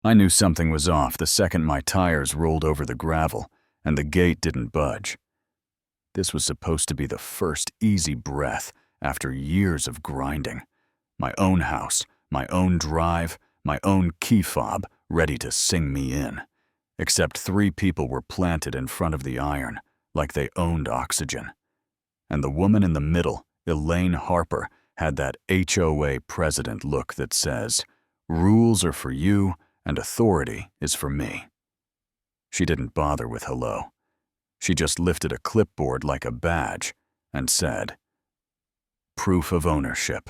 I knew something was off the second my tires rolled over the gravel and the gate didn't budge. This was supposed to be the first easy breath after years of grinding. My own house, my own drive, my own key fob ready to sing me in. Except 3 people were planted in front of the iron, like they owned oxygen. And the woman in the middle, Elaine Harper, had that HOA president look that says, "Rules are for you and authority is for me." She didn't bother with hello. She just lifted a clipboard like a badge and said, "Proof of ownership."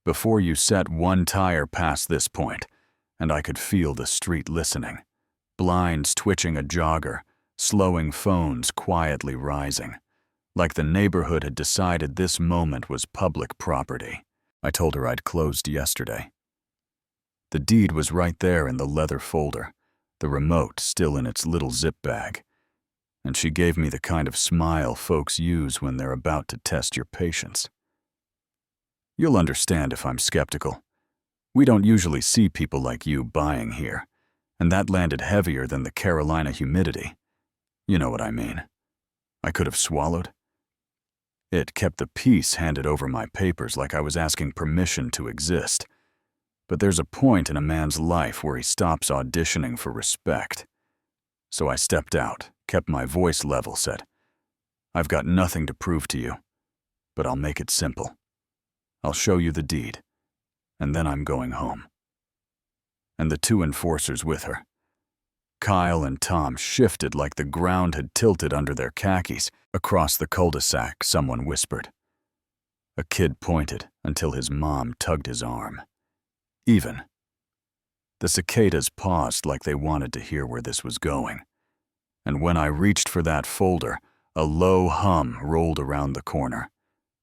Before you set one tire past this point, and I could feel the street listening, blinds twitching a jogger, slowing phones quietly rising, like the neighborhood had decided this moment was public property. I told her I'd closed yesterday. The deed was right there in the leather folder, the remote still in its little zip bag, and she gave me the kind of smile folks use when they're about to test your patience. You'll understand if I'm skeptical. We don't usually see people like you buying here, and that landed heavier than the Carolina humidity. You know what I mean. I could have swallowed. It kept the peace handed over my papers like I was asking permission to exist. But there's a point in a man's life where he stops auditioning for respect. So I stepped out, kept my voice level, said, "I've got nothing to prove to you, but I'll make it simple. I'll show you the deed, and then I'm going home." And the 2 enforcers with her. Kyle and Tom shifted like the ground had tilted under their khakis. Across the cul-de-sac, someone whispered. A kid pointed until his mom tugged his arm. Even. The cicadas paused like they wanted to hear where this was going. And when I reached for that folder, a low hum rolled around the corner.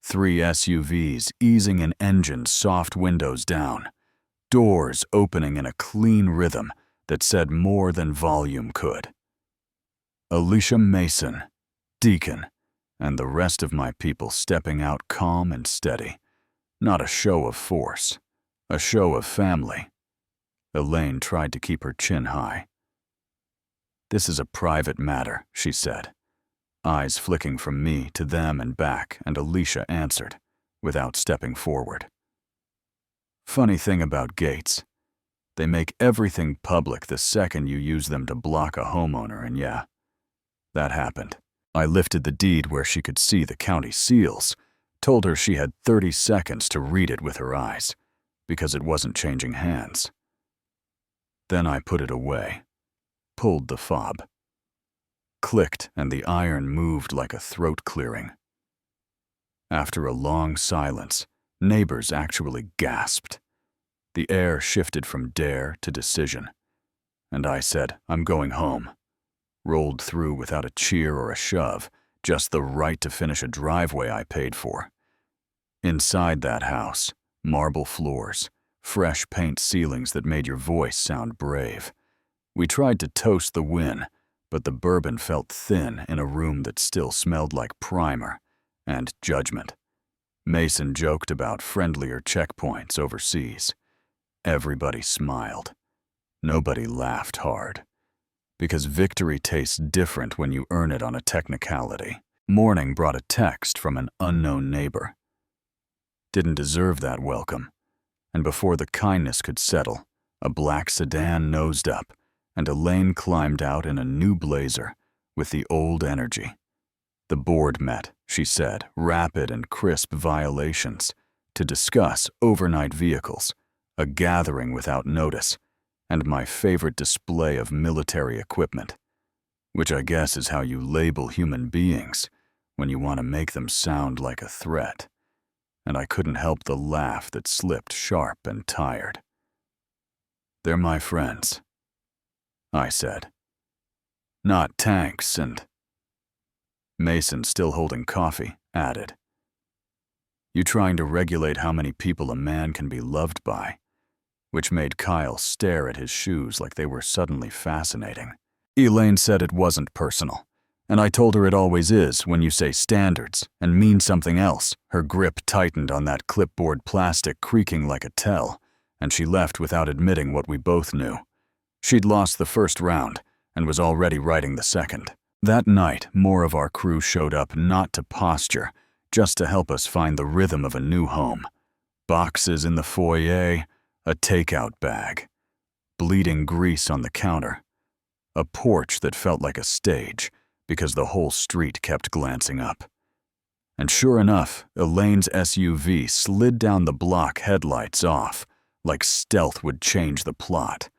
3 SUVs easing an engine's soft windows down, doors opening in a clean rhythm that said more than volume could. Alicia Mason, Deacon, and the rest of my people stepping out calm and steady. Not a show of force, a show of family. Elaine tried to keep her chin high. "This is a private matter," she said, eyes flicking from me to them and back, and Alicia answered, without stepping forward. Funny thing about gates. They make everything public the second you use them to block a homeowner, and yeah, that happened. I lifted the deed where she could see the county seals, told her she had 30 seconds to read it with her eyes, because it wasn't changing hands. Then I put it away, pulled the fob. Clicked, and the iron moved like a throat clearing. After a long silence, neighbors actually gasped. The air shifted from dare to decision, and I said, "I'm going home." Rolled through without a cheer or a shove, just the right to finish a driveway I paid for. Inside that house, marble floors, fresh paint ceilings that made your voice sound brave. We tried to toast the win, but the bourbon felt thin in a room that still smelled like primer and judgment. Mason joked about friendlier checkpoints overseas. Everybody smiled. Nobody laughed hard. Because victory tastes different when you earn it on a technicality. Morning brought a text from an unknown neighbor. Didn't deserve that welcome. And before the kindness could settle, a black sedan nosed up, and Elaine climbed out in a new blazer with the old energy. The board met, she said, rapid and crisp violations, to discuss overnight vehicles, a gathering without notice, and my favorite display of military equipment, which I guess is how you label human beings when you want to make them sound like a threat. And I couldn't help the laugh that slipped sharp and tired. "They're my friends," I said. "Not tanks and—" Mason, still holding coffee, added, "You trying to regulate how many people a man can be loved by," which made Kyle stare at his shoes like they were suddenly fascinating. Elaine said it wasn't personal, and I told her it always is when you say standards and mean something else. Her grip tightened on that clipboard plastic, creaking like a tell, and she left without admitting what we both knew. She'd lost the first round and was already writing the second. That night, more of our crew showed up not to posture, just to help us find the rhythm of a new home. Boxes in the foyer, a takeout bag, bleeding grease on the counter, a porch that felt like a stage because the whole street kept glancing up. And sure enough, Elaine's SUV slid down the block, headlights off, like stealth would change the plot.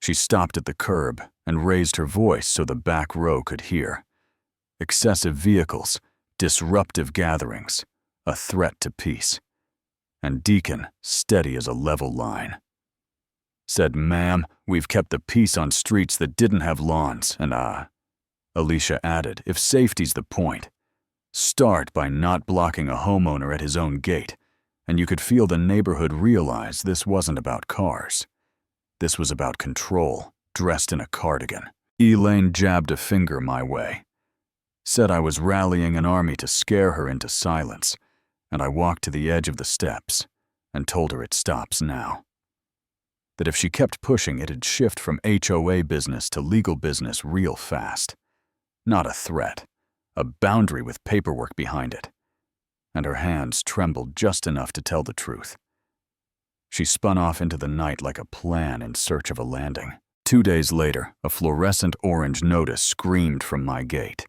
She stopped at the curb and raised her voice so the back row could hear. Excessive vehicles, disruptive gatherings, a threat to peace. And Deacon, steady as a level line, said, "Ma'am, we've kept the peace on streets that didn't have lawns, and Alicia added, "If safety's the point, start by not blocking a homeowner at his own gate," and you could feel the neighborhood realize this wasn't about cars. This was about control, dressed in a cardigan. Elaine jabbed a finger my way, said I was rallying an army to scare her into silence, and I walked to the edge of the steps and told her it stops now. That if she kept pushing, it'd shift from HOA business to legal business real fast. Not a threat, a boundary with paperwork behind it. And her hands trembled just enough to tell the truth. She spun off into the night like a plan in search of a landing. 2 days later, a fluorescent orange notice screamed from my gate.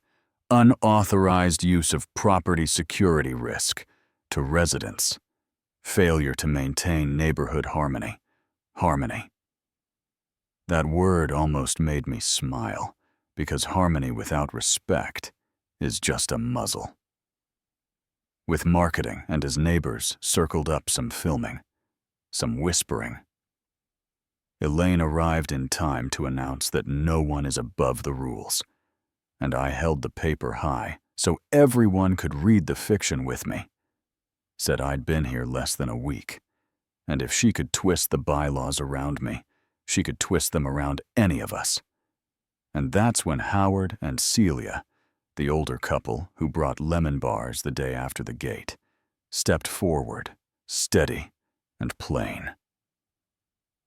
Unauthorized use of property security risk to residents. Failure to maintain neighborhood harmony. Harmony. That word almost made me smile, because harmony without respect is just a muzzle. With marketing and his neighbors circled up some filming, some whispering. Elaine arrived in time to announce that no one is above the rules, and I held the paper high so everyone could read the fiction with me. Said I'd been here less than a week, and if she could twist the bylaws around me, she could twist them around any of us. And that's when Howard and Celia, the older couple who brought lemon bars the day after the gate, stepped forward, steady and plain.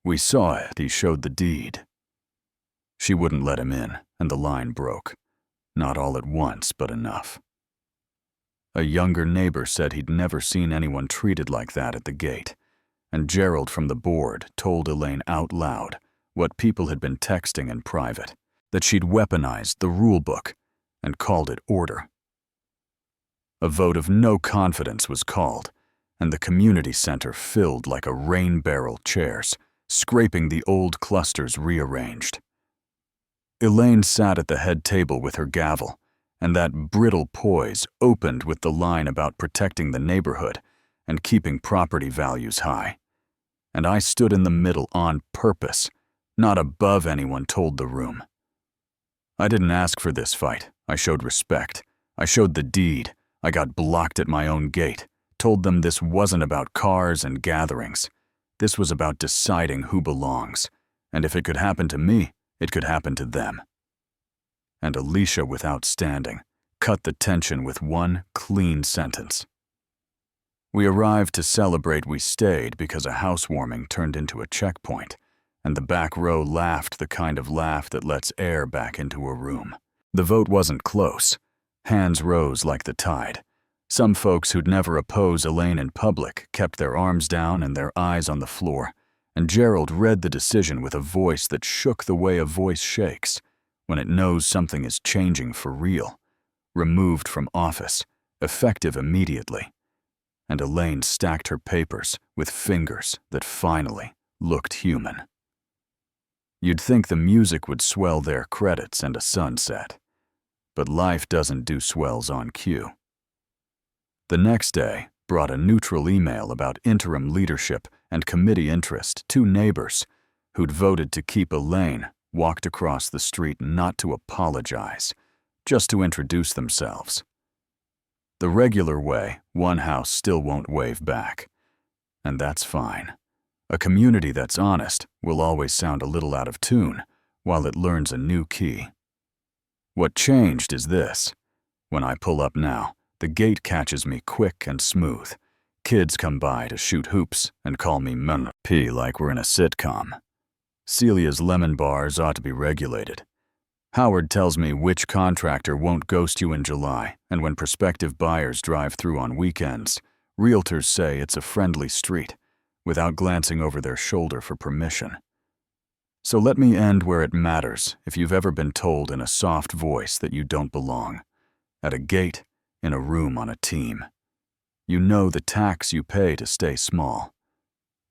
We saw it, he showed the deed. She wouldn't let him in, and the line broke. Not all at once, but enough. A younger neighbor said he'd never seen anyone treated like that at the gate, and Gerald from the board told Elaine out loud what people had been texting in private, that she'd weaponized the rule book and called it order. A vote of no confidence was called, and the community center filled like a rain barrel, chairs, scraping the old clusters rearranged. Elaine sat at the head table with her gavel, and that brittle poise opened with the line about protecting the neighborhood and keeping property values high. And I stood in the middle on purpose, not above anyone, told the room. I didn't ask for this fight. I showed respect. I showed the deed. I got blocked at my own gate, told them this wasn't about cars and gatherings. This was about deciding who belongs, and if it could happen to me, it could happen to them. And Alicia, without standing, cut the tension with one clean sentence. We arrived to celebrate. We stayed because a housewarming turned into a checkpoint, and the back row laughed the kind of laugh that lets air back into a room. The vote wasn't close. Hands rose like the tide. Some folks who'd never oppose Elaine in public kept their arms down and their eyes on the floor, and Gerald read the decision with a voice that shook the way a voice shakes when it knows something is changing for real. Removed from office, effective immediately. And Elaine stacked her papers with fingers that finally looked human. You'd think the music would swell their credits and a sunset, but life doesn't do swells on cue. The next day brought a neutral email about interim leadership and committee interest. 2 neighbors who'd voted to keep Elaine walked across the street not to apologize, just to introduce themselves. The regular way, one house still won't wave back. And that's fine. A community that's honest will always sound a little out of tune while it learns a new key. What changed is this. When I pull up now, the gate catches me quick and smooth. Kids come by to shoot hoops and call me P like we're in a sitcom. Celia's lemon bars ought to be regulated. Howard tells me which contractor won't ghost you in July, and when prospective buyers drive through on weekends, realtors say it's a friendly street, without glancing over their shoulder for permission. So let me end where it matters if you've ever been told in a soft voice that you don't belong. At a gate, in a room on a team. You know the tax you pay to stay small.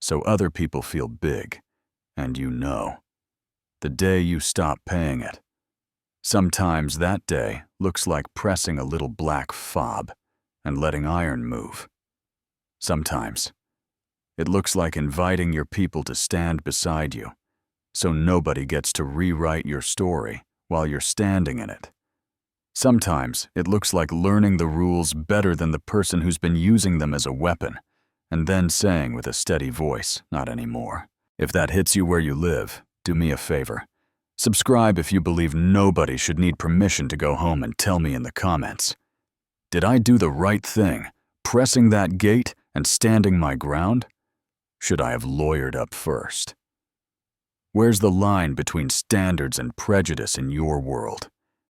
So other people feel big, and you know. The day you stop paying it. Sometimes that day looks like pressing a little black fob and letting iron move. Sometimes it looks like inviting your people to stand beside you, so nobody gets to rewrite your story while you're standing in it. Sometimes it looks like learning the rules better than the person who's been using them as a weapon, and then saying with a steady voice, not anymore. If that hits you where you live, do me a favor. Subscribe if you believe nobody should need permission to go home, and tell me in the comments. Did I do the right thing, pressing that gate and standing my ground? Should I have lawyered up first? Where's the line between standards and prejudice in your world?